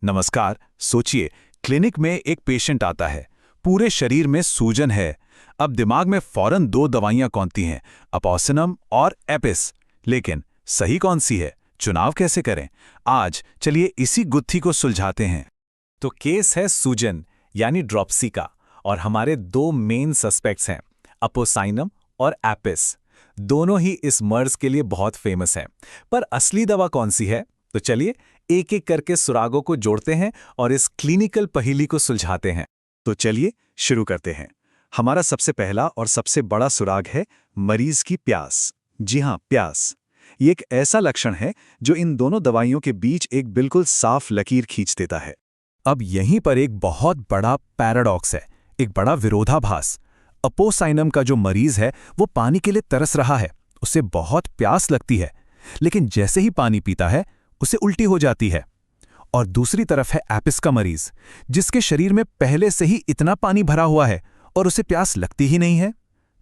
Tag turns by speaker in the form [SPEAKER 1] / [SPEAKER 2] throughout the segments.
[SPEAKER 1] नमस्कार। सोचिए, क्लिनिक में एक पेशेंट आता है, पूरे शरीर में सूजन है। अब दिमाग में फौरन दो दवाइयां कौनती हैं, अपोसिनम और एपिस। लेकिन सही कौन सी है, चुनाव कैसे करें? आज चलिए इसी गुत्थी को सुलझाते हैं।
[SPEAKER 2] तो केस है सूजन यानी ड्रॉप्सी का, और हमारे दो मेन सस्पेक्ट्स हैं, अपोसाइनम और एपिस। दोनों ही इस मर्ज के लिए बहुत फेमस हैं। पर असली दवा कौन सी है? तो चलिए एक एक करके सुरागों को जोड़ते हैं और इस क्लिनिकल पहेली को सुलझाते हैं।
[SPEAKER 3] तो चलिए शुरू करते हैं। हमारा सबसे पहला और सबसे बड़ा सुराग है मरीज की प्यास। जी हाँ, प्यास। ये एक ऐसा लक्षण है जो इन दोनों दवाइयों के बीच एक बिल्कुल साफ लकीर खींच देता है।
[SPEAKER 1] अब यहीं पर एक बहुत बड़ा पैराडॉक्स है, एक बड़ा विरोधाभास। अपोसाइनम का जो मरीज है वो पानी के लिए तरस रहा है, उसे बहुत प्यास लगती है, लेकिन जैसे ही पानी पीता है उसे उल्टी हो जाती है। और दूसरी तरफ है एपिस का मरीज, जिसके शरीर में पहले से ही इतना पानी भरा हुआ है और उसे प्यास लगती ही नहीं है।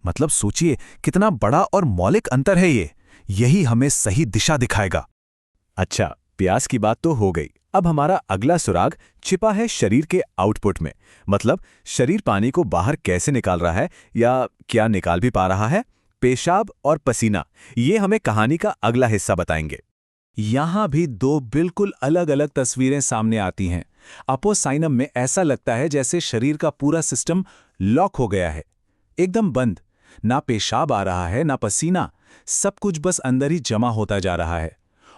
[SPEAKER 1] मतलब सोचिए कितना बड़ा और मौलिक अंतर है ये। यही हमें सही दिशा दिखाएगा।
[SPEAKER 2] अच्छा, प्यास की बात तो हो गई। अब हमारा अगला सुराग छिपा है शरीर के आउटपुट में। मतलब शरीर पानी को बाहर कैसे निकाल रहा है, या क्या निकाल भी पा रहा है। पेशाब और पसीना, ये हमें कहानी का अगला हिस्सा बताएंगे। यहां भी दो बिल्कुल अलग अलग तस्वीरें सामने आती हैं। अपोसाइनम में ऐसा लगता है जैसे शरीर का पूरा सिस्टम लॉक हो गया है, एकदम बंद। ना पेशाब आ रहा है, ना पसीना, सब कुछ बस अंदर ही जमा होता जा रहा है।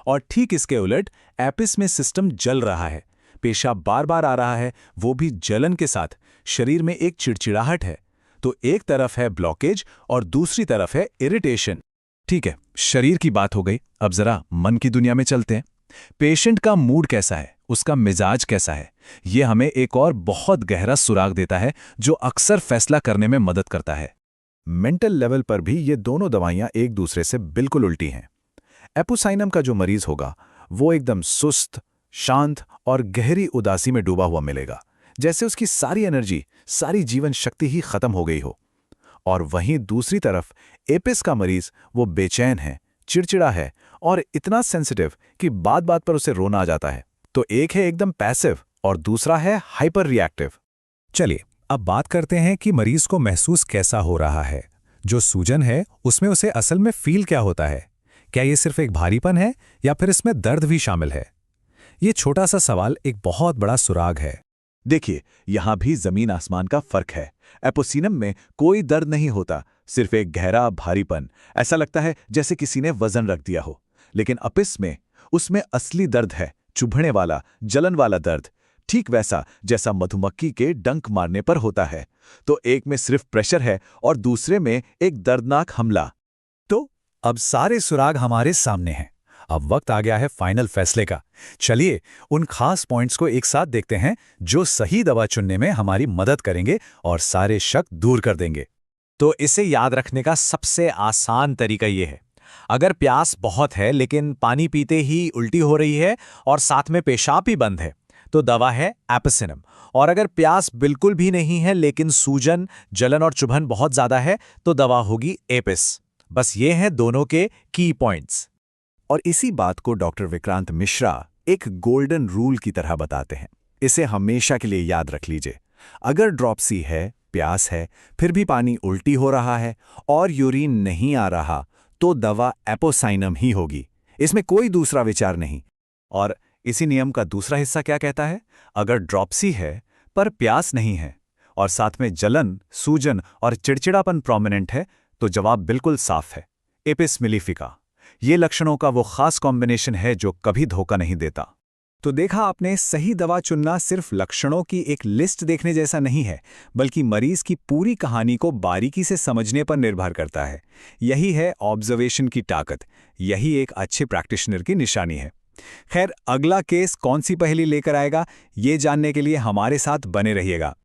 [SPEAKER 2] और ठीक इसके उलट एपिस में सिस्टम जल रहा है। पेशाब बार बार आ रहा है, वो भी जलन के साथ। शरीर में एक चिड़चिड़ाहट है। तो एक तरफ है ब्लॉकेज और दूसरी तरफ है इरिटेशन।
[SPEAKER 1] ठीक है, शरीर की बात हो गई, अब जरा मन की दुनिया में चलते हैं। पेशेंट का मूड कैसा है, उसका मिजाज कैसा है, ये हमें एक और बहुत गहरा सुराग देता है जो अक्सर फैसला करने में मदद करता है।
[SPEAKER 3] मेंटल लेवल पर भी ये दोनों दवाइयां एक दूसरे से बिल्कुल उल्टी हैं। एपोसाइनम का जो मरीज होगा वो एकदम सुस्त, शांत और गहरी उदासी में डूबा हुआ मिलेगा, जैसे उसकी सारी एनर्जी, सारी जीवन शक्ति ही खत्म हो गई हो। और वहीं दूसरी तरफ एपिस का मरीज वो बेचैन है, चिड़चिड़ा है और इतना सेंसिटिव कि बात बात पर उसे रोना आ जाता है। तो एक है एकदम पैसिव और दूसरा है हाइपर रिएक्टिव।
[SPEAKER 1] चलिए अब बात करते हैं कि मरीज को महसूस कैसा हो रहा है। जो सूजन है उसमें उसे असल में फील क्या होता है? क्या ये सिर्फ एक भारीपन है या फिर इसमें दर्द भी शामिल है? ये छोटा सा सवाल एक बहुत बड़ा सुराग है।
[SPEAKER 2] देखिए, यहां भी जमीन आसमान का फर्क है। एपोसिनम में कोई दर्द नहीं होता, सिर्फ एक गहरा भारीपन। ऐसा लगता है जैसे किसी ने वजन रख दिया हो। लेकिन अपिस में, उसमें असली दर्द है, चुभने वाला, जलन वाला दर्द। ठीक वैसा जैसा मधुमक्खी के डंक मारने पर होता है। तो एक में सिर्फ प्रेशर है और दूसरे में एक दर्दनाक हमला।
[SPEAKER 1] तो अब सारे सुराग हमारे सामने हैं। अब वक्त आ गया है फाइनल फैसले का। चलिए उन खास पॉइंट्स को एक साथ देखते हैं जो सही दवा चुनने में हमारी मदद करेंगे और सारे शक दूर कर देंगे।
[SPEAKER 2] तो इसे याद रखने का सबसे आसान तरीका ये है। अगर प्यास बहुत है लेकिन पानी पीते ही उल्टी हो रही है और साथ में पेशाब भी बंद है, तो दवा है एपोसिनम। और अगर प्यास बिल्कुल भी नहीं है लेकिन सूजन, जलन और चुभन बहुत ज्यादा है, तो दवा होगी एपिस। बस ये हैं दोनों के की पॉइंट्स।
[SPEAKER 3] और इसी बात को डॉक्टर विक्रांत मिश्रा एक गोल्डन रूल की तरह बताते हैं। इसे हमेशा के लिए याद रख लीजिए। अगर ड्रॉप्सी है, प्यास है, फिर भी पानी उल्टी हो रहा है और यूरिन नहीं आ रहा, तो दवा एपोसाइनम ही होगी। इसमें कोई दूसरा विचार नहीं। और इसी नियम का दूसरा हिस्सा क्या कहता है? अगर ड्रॉप्सी है पर प्यास नहीं है और साथ में जलन, सूजन और चिड़चिड़ापन प्रोमिनेंट है, तो जवाब बिल्कुल साफ है, एपिस मेलिफिका। ये लक्षणों का वो खास कॉम्बिनेशन है जो कभी धोखा नहीं देता।
[SPEAKER 1] तो देखा आपने, सही दवा चुनना सिर्फ लक्षणों की एक लिस्ट देखने जैसा नहीं है, बल्कि मरीज की पूरी कहानी को बारीकी से समझने पर निर्भर करता है। यही है ऑब्जर्वेशन की ताकत, यही एक अच्छे प्रैक्टिशनर की निशानी है। खैर, अगला केस कौन सी पहेली लेकर आएगा, ये जानने के लिए हमारे साथ बने रहिएगा।